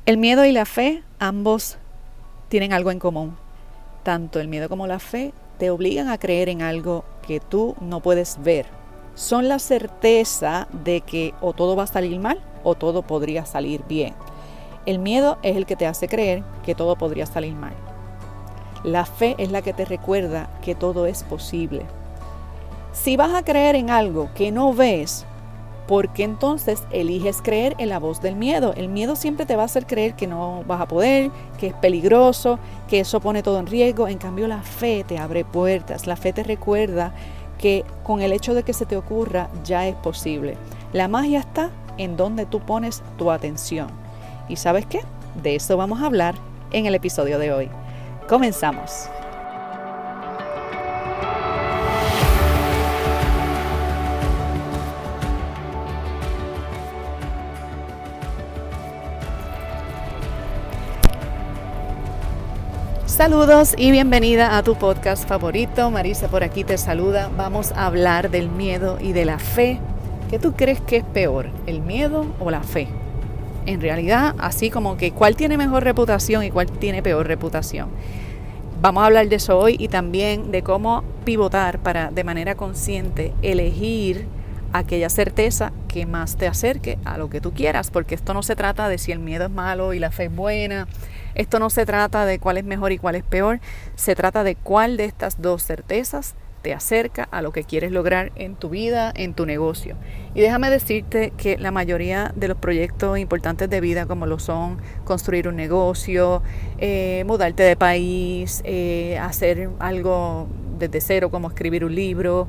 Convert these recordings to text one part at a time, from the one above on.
El miedo y la fe, ambos tienen algo en común. Tanto el miedo como la fe te obligan a creer en algo que tú no puedes ver. Son la certeza de que o todo va a salir mal o todo podría salir bien. El miedo es el que te hace creer que todo podría salir mal. La fe es la que te recuerda que todo es posible. Si vas a creer en algo que no ves, ¿por qué entonces eliges creer en la voz del miedo? El miedo siempre te va a hacer creer que no vas a poder, que es peligroso, que eso pone todo en riesgo. En cambio, la fe te abre puertas. La fe te recuerda que con el hecho de que se te ocurra ya es posible. La magia está en donde tú pones tu atención. ¿Y sabes qué? De eso vamos a hablar en el episodio de hoy. Comenzamos. Saludos y bienvenida a tu podcast favorito. Marisa por aquí te saluda. Vamos a hablar del miedo y de la fe. ¿Qué tú crees que es peor, el miedo o la fe? En realidad, así como que cuál tiene mejor reputación y cuál tiene peor reputación. Vamos a hablar de eso hoy y también de cómo pivotar para de manera consciente elegir aquella certeza que más te acerque a lo que tú quieras, porque esto no se trata de si el miedo es malo y la fe es buena. Esto no se trata de cuál es mejor y cuál es peor, se trata de cuál de estas dos certezas te acerca a lo que quieres lograr en tu vida, en tu negocio. Y déjame decirte que la mayoría de los proyectos importantes de vida, como lo son construir un negocio, mudarte de país, hacer algo desde cero como escribir un libro,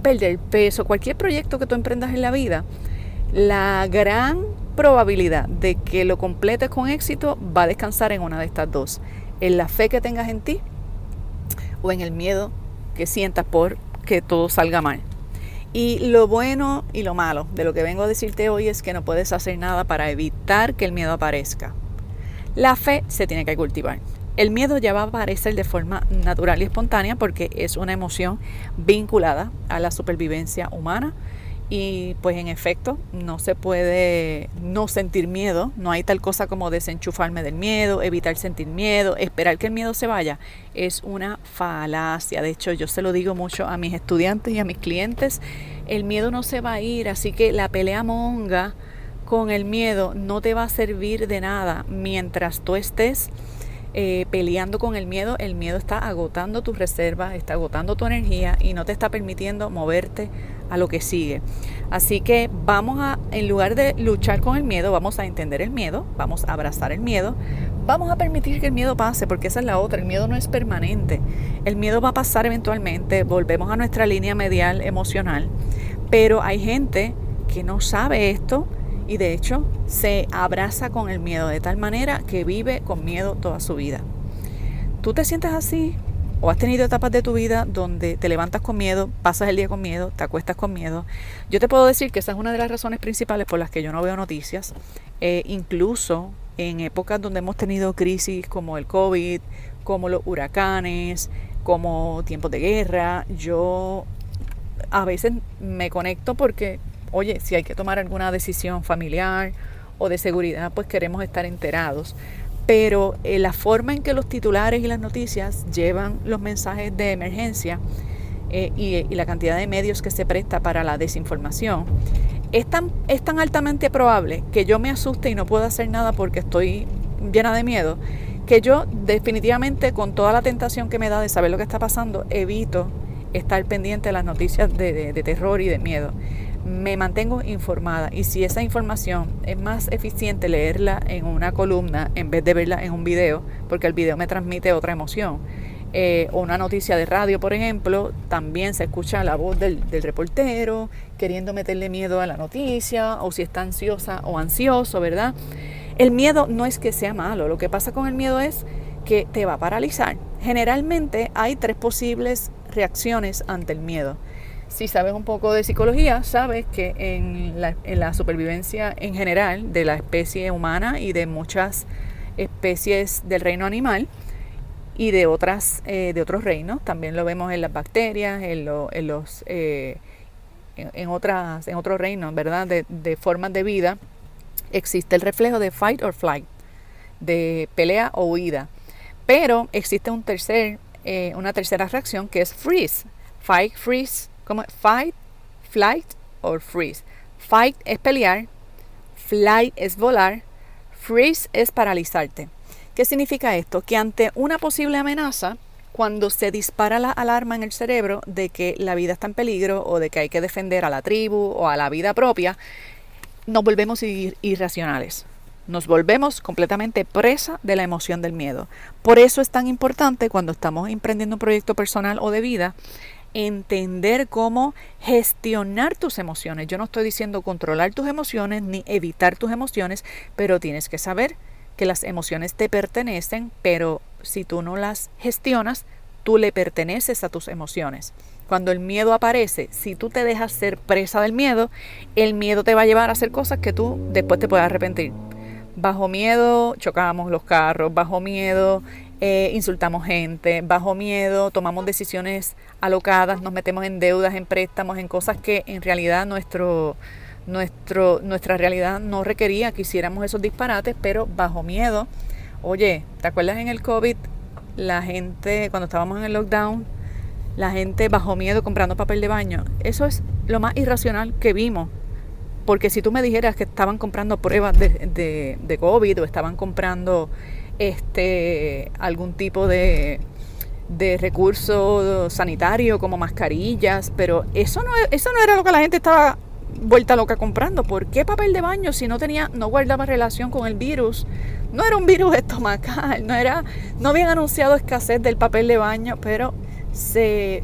perder peso, cualquier proyecto que tú emprendas en la vida, la gran probabilidad de que lo completes con éxito va a descansar en una de estas dos: en la fe que tengas en ti o en el miedo que sientas por que todo salga mal. Y lo bueno y lo malo de lo que vengo a decirte hoy es que no puedes hacer nada para evitar que el miedo aparezca. La fe se tiene que cultivar. El miedo ya va a aparecer de forma natural y espontánea porque es una emoción vinculada a la supervivencia humana. Y pues en efecto no se puede no sentir miedo, no hay tal cosa como desenchufarme del miedo, evitar sentir miedo, esperar que el miedo se vaya, es una falacia. De hecho, yo se lo digo mucho a mis estudiantes y a mis clientes, el miedo no se va a ir, así que la pelea monga con el miedo no te va a servir de nada mientras tú estés peleando con el miedo está agotando tus reservas, está agotando tu energía y no te está permitiendo moverte a lo que sigue. Así que en lugar de luchar con el miedo, vamos a entender el miedo, vamos a abrazar el miedo, vamos a permitir que el miedo pase, porque esa es la otra, el miedo no es permanente, el miedo va a pasar eventualmente, volvemos a nuestra línea medial emocional, pero hay gente que no sabe esto, y de hecho se abraza con el miedo de tal manera que vive con miedo toda su vida. ¿Tú te sientes así? ¿O has tenido etapas de tu vida donde te levantas con miedo, pasas el día con miedo, te acuestas con miedo? Yo te puedo decir que esa es una de las razones principales por las que yo no veo noticias. Incluso en épocas donde hemos tenido crisis como el COVID, como los huracanes, como tiempos de guerra, yo a veces me conecto porque oye, si hay que tomar alguna decisión familiar o de seguridad, pues queremos estar enterados. Pero la forma en que los titulares y las noticias llevan los mensajes de emergencia y la cantidad de medios que se presta para la desinformación, es tan altamente probable que yo me asuste y no pueda hacer nada porque estoy llena de miedo, que yo definitivamente, con toda la tentación que me da de saber lo que está pasando, evito estar pendiente de las noticias de terror y de miedo. Me mantengo informada, y si esa información es más eficiente leerla en una columna en vez de verla en un video, porque el video me transmite otra emoción, o una noticia de radio, por ejemplo, también se escucha la voz del reportero queriendo meterle miedo a la noticia, o si está ansiosa o ansioso, ¿verdad? El miedo no es que sea malo, lo que pasa con el miedo es que te va a paralizar. Generalmente hay 3 posibles reacciones ante el miedo. Si sabes un poco de psicología, sabes que en la supervivencia en general de la especie humana y de muchas especies del reino animal y de otros reinos, también lo vemos en las bacterias, en otros reinos, ¿verdad? De formas de vida, existe el reflejo de fight or flight. de pelea o huida. Pero existe una tercera reacción que es freeze. Fight, freeze, como fight, flight o freeze. Fight es pelear, flight es volar, freeze es paralizarte. ¿Qué significa esto? Que ante una posible amenaza, cuando se dispara la alarma en el cerebro de que la vida está en peligro o de que hay que defender a la tribu o a la vida propia, nos volvemos irracionales. Nos volvemos completamente presa de la emoción del miedo. Por eso es tan importante cuando estamos emprendiendo un proyecto personal o de vida, entender cómo gestionar tus emociones. Yo no estoy diciendo controlar tus emociones ni evitar tus emociones, pero tienes que saber que las emociones te pertenecen, pero si tú no las gestionas, tú le perteneces a tus emociones. Cuando el miedo aparece, si tú te dejas ser presa del miedo, el miedo te va a llevar a hacer cosas que tú después te puedas arrepentir. Bajo miedo chocamos los carros, bajo miedo insultamos gente, bajo miedo tomamos decisiones alocadas, nos metemos en deudas, en préstamos, en cosas que en realidad nuestra realidad no requería que hiciéramos esos disparates, pero bajo miedo. Oye, ¿te acuerdas en el COVID? La gente, cuando estábamos en el lockdown, la gente bajo miedo comprando papel de baño. Eso es lo más irracional que vimos. Porque si tú me dijeras que estaban comprando pruebas de COVID o estaban comprando algún tipo de recurso sanitario como mascarillas, pero eso no era lo que la gente estaba vuelta loca comprando. ¿Por qué papel de baño si no guardaba relación con el virus? No era un virus estomacal, no habían anunciado escasez del papel de baño, pero se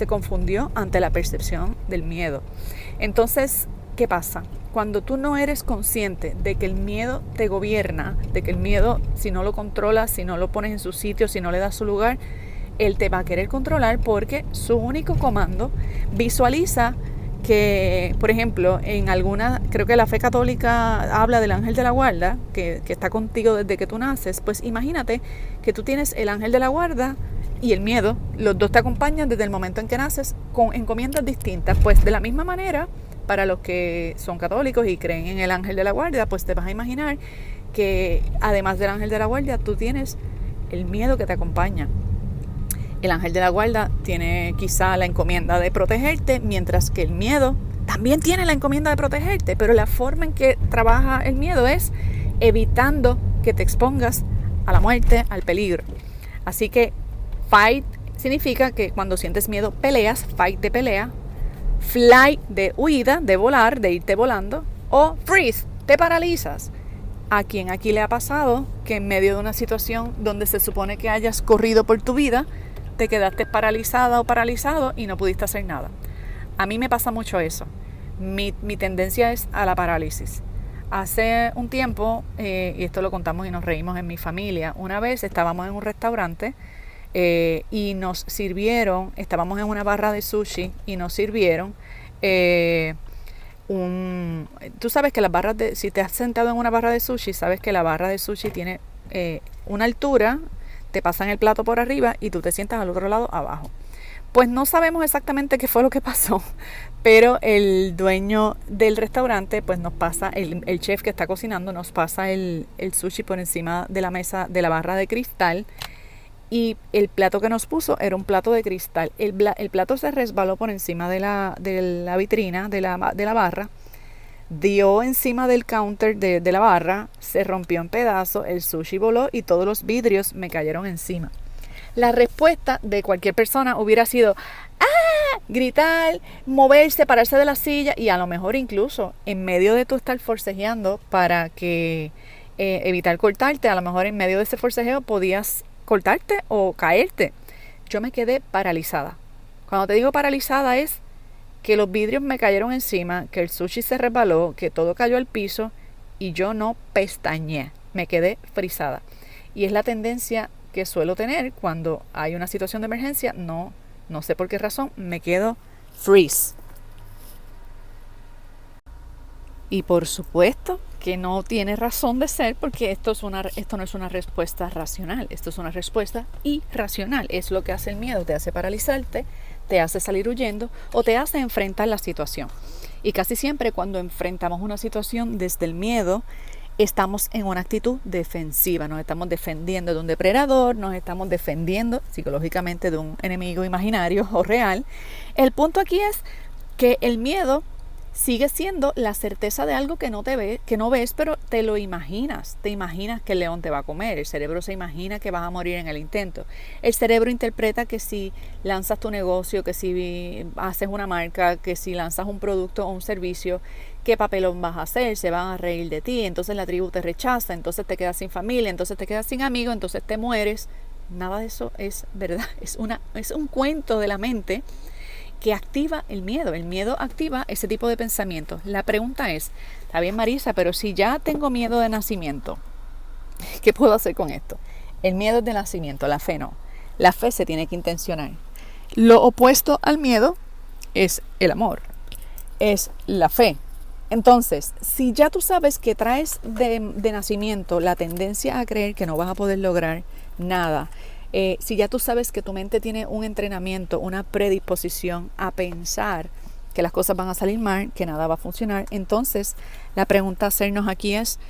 confundió ante la percepción del miedo. Entonces, ¿qué pasa? Cuando tú no eres consciente de que el miedo te gobierna, de que el miedo, si no lo controlas, si no lo pones en su sitio, si no le das su lugar, él te va a querer controlar porque su único comando visualiza que, por ejemplo, creo que la fe católica habla del ángel de la guarda, que está contigo desde que tú naces. Pues imagínate que tú tienes el ángel de la guarda y el miedo, los dos te acompañan desde el momento en que naces con encomiendas distintas. Pues de la misma manera, para los que son católicos y creen en el ángel de la guardia, pues te vas a imaginar que además del ángel de la guardia, tú tienes el miedo que te acompaña. El ángel de la guardia tiene quizá la encomienda de protegerte, mientras que el miedo también tiene la encomienda de protegerte, pero la forma en que trabaja el miedo es evitando que te expongas a la muerte, al peligro. Así que fight significa que cuando sientes miedo peleas, fight de pelea, flight de huida, de volar, de irte volando, o freeze, te paralizas. ¿A quién aquí le ha pasado que en medio de una situación donde se supone que hayas corrido por tu vida, te quedaste paralizada o paralizado y no pudiste hacer nada? A mí me pasa mucho eso. Mi tendencia es a la parálisis. Hace un tiempo, y esto lo contamos y nos reímos en mi familia, una vez estábamos en un restaurante y nos sirvieron, estábamos en una barra de sushi y nos sirvieron tú sabes que las barras si te has sentado en una barra de sushi, sabes que la barra de sushi tiene una altura, te pasan el plato por arriba y tú te sientas al otro lado abajo. Pues no sabemos exactamente qué fue lo que pasó, pero el dueño del restaurante pues nos pasa, el chef que está cocinando nos pasa el sushi por encima de la mesa de la barra de cristal. Y el plato que nos puso era un plato de cristal. El plato se resbaló por encima de la vitrina, de la barra, dio encima del counter de la barra, se rompió en pedazos, el sushi voló y todos los vidrios me cayeron encima. La respuesta de cualquier persona hubiera sido ¡ah! Gritar, moverse, pararse de la silla y a lo mejor incluso en medio de tú estar forcejeando para que evitar cortarte, a lo mejor en medio de ese forcejeo podías cortarte o caerte. Yo me quedé paralizada. Cuando te digo paralizada es que los vidrios me cayeron encima, que el sushi se resbaló, que todo cayó al piso y yo no pestañeé. Me quedé frisada. Y es la tendencia que suelo tener cuando hay una situación de emergencia. No sé por qué razón, me quedo freeze. Y por supuesto que no tiene razón de ser porque esto no es una respuesta racional, esto es una respuesta irracional. Es lo que hace el miedo, te hace paralizarte, te hace salir huyendo o te hace enfrentar la situación. Y casi siempre cuando enfrentamos una situación desde el miedo, estamos en una actitud defensiva, nos estamos defendiendo de un depredador, nos estamos defendiendo psicológicamente de un enemigo imaginario o real. El punto aquí es que el miedo sigue siendo la certeza de algo que no ves, pero te lo imaginas. Te imaginas que el león te va a comer. El cerebro se imagina que vas a morir en el intento. El cerebro interpreta que si lanzas tu negocio, que si haces una marca, que si lanzas un producto o un servicio, qué papelón vas a hacer, se van a reír de ti, entonces la tribu te rechaza, entonces te quedas sin familia, entonces te quedas sin amigos, entonces te mueres. Nada de eso es verdad. Es un cuento de la mente que activa el miedo. El miedo activa ese tipo de pensamientos. La pregunta es, está bien Marisa, pero si ya tengo miedo de nacimiento, ¿qué puedo hacer con esto? El miedo es de nacimiento, la fe no. La fe se tiene que intencionar. Lo opuesto al miedo es el amor, es la fe. Entonces, si ya tú sabes que traes de nacimiento la tendencia a creer que no vas a poder lograr nada, si ya tú sabes que tu mente tiene un entrenamiento, una predisposición a pensar que las cosas van a salir mal, que nada va a funcionar, entonces la pregunta a hacernos aquí es,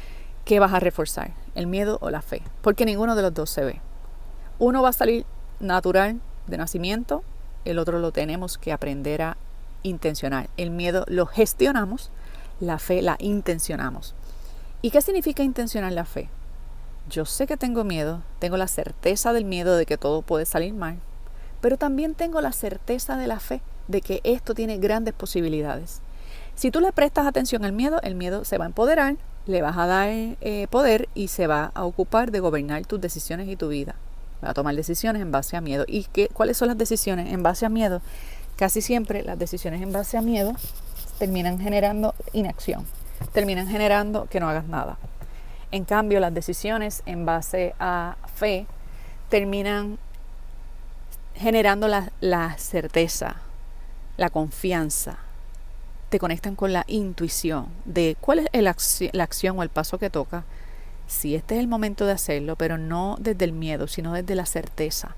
¿qué vas a reforzar? ¿El miedo o la fe? Porque ninguno de los dos se ve. Uno va a salir natural de nacimiento, el otro lo tenemos que aprender a intencionar. El miedo lo gestionamos, la fe la intencionamos. ¿Y qué significa intencionar la fe? Yo sé que tengo miedo, tengo la certeza del miedo de que todo puede salir mal, pero también tengo la certeza de la fe de que esto tiene grandes posibilidades. Si tú le prestas atención al miedo, el miedo se va a empoderar, le vas a dar poder y se va a ocupar de gobernar tus decisiones y tu vida. Va a tomar decisiones en base a miedo. ¿Y cuáles son las decisiones en base a miedo? Casi siempre las decisiones en base a miedo terminan generando inacción, terminan generando que no hagas nada. En cambio, las decisiones en base a fe terminan generando la certeza, la confianza. Te conectan con la intuición de cuál es la acción o el paso que toca. Si este es el momento de hacerlo, pero no desde el miedo, sino desde la certeza.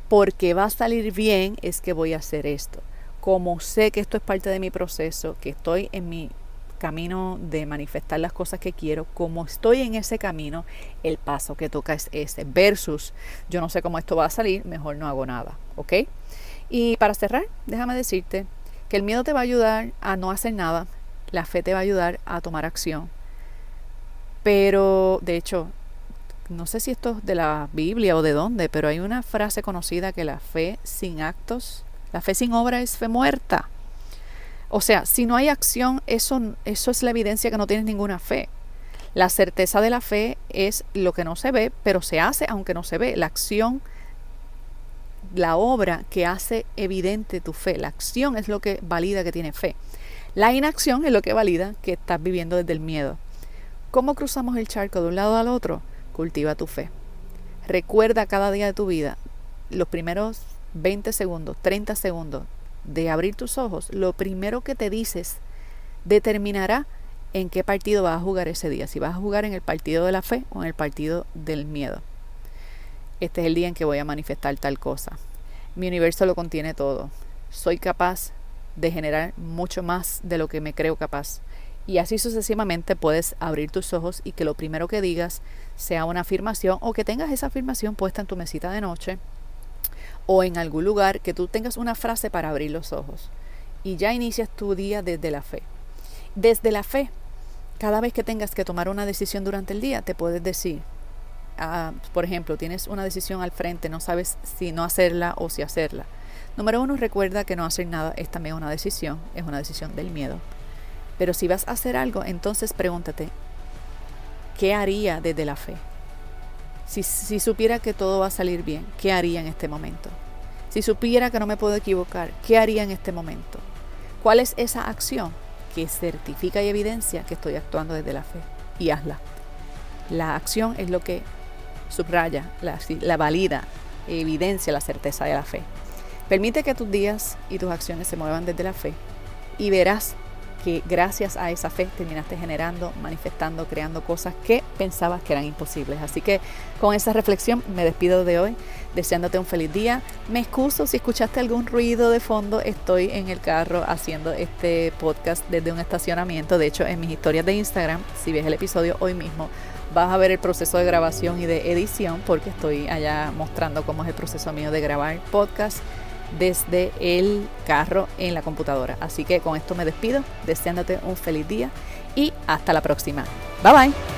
Porque va a salir bien es que voy a hacer esto. Como sé que esto es parte de mi proceso, que estoy en mi camino de manifestar las cosas que quiero, como estoy en ese camino, el paso que toca es ese, versus yo no sé cómo esto va a salir, mejor no hago nada, ¿ok? Y para cerrar, déjame decirte que el miedo te va a ayudar a no hacer nada, la fe te va a ayudar a tomar acción, pero de hecho, no sé si esto es de la Biblia o de dónde, pero hay una frase conocida que la fe sin actos, la fe sin obra es fe muerta. O sea, si no hay acción, eso es la evidencia que no tienes ninguna fe. La certeza de la fe es lo que no se ve, pero se hace aunque no se ve. La acción, la obra que hace evidente tu fe. La acción es lo que valida que tienes fe. La inacción es lo que valida que estás viviendo desde el miedo. ¿Cómo cruzamos el charco de un lado al otro? Cultiva tu fe. Recuerda cada día de tu vida, los primeros 20 segundos, 30 segundos, de abrir tus ojos, lo primero que te dices determinará en qué partido vas a jugar ese día. Si vas a jugar en el partido de la fe o en el partido del miedo. Este es el día en que voy a manifestar tal cosa. Mi universo lo contiene todo. Soy capaz de generar mucho más de lo que me creo capaz. Y así sucesivamente puedes abrir tus ojos y que lo primero que digas sea una afirmación o que tengas esa afirmación puesta en tu mesita de noche o en algún lugar, que tú tengas una frase para abrir los ojos y ya inicias tu día desde la fe. Desde la fe, cada vez que tengas que tomar una decisión durante el día, te puedes decir, por ejemplo, tienes una decisión al frente, no sabes si no hacerla o si hacerla. Número 1, recuerda que no hacer nada es también una decisión, es una decisión del miedo. Pero si vas a hacer algo, entonces pregúntate, ¿qué haría desde la fe? Si supiera que todo va a salir bien, ¿qué haría en este momento? Si supiera que no me puedo equivocar, ¿qué haría en este momento? ¿Cuál es esa acción que certifica y evidencia que estoy actuando desde la fe? Y hazla. La acción es lo que subraya, la valida, evidencia la certeza de la fe. Permite que tus días y tus acciones se muevan desde la fe y verás que gracias a esa fe terminaste generando, manifestando, creando cosas que pensabas que eran imposibles. Así que con esa reflexión me despido de hoy, deseándote un feliz día. Me excuso si escuchaste algún ruido de fondo, estoy en el carro haciendo este podcast desde un estacionamiento. De hecho, en mis historias de Instagram, si ves el episodio hoy mismo, vas a ver el proceso de grabación y de edición, porque estoy allá mostrando cómo es el proceso mío de grabar podcast desde el carro en la computadora. Así que con esto me despido, deseándote un feliz día y hasta la próxima. Bye bye.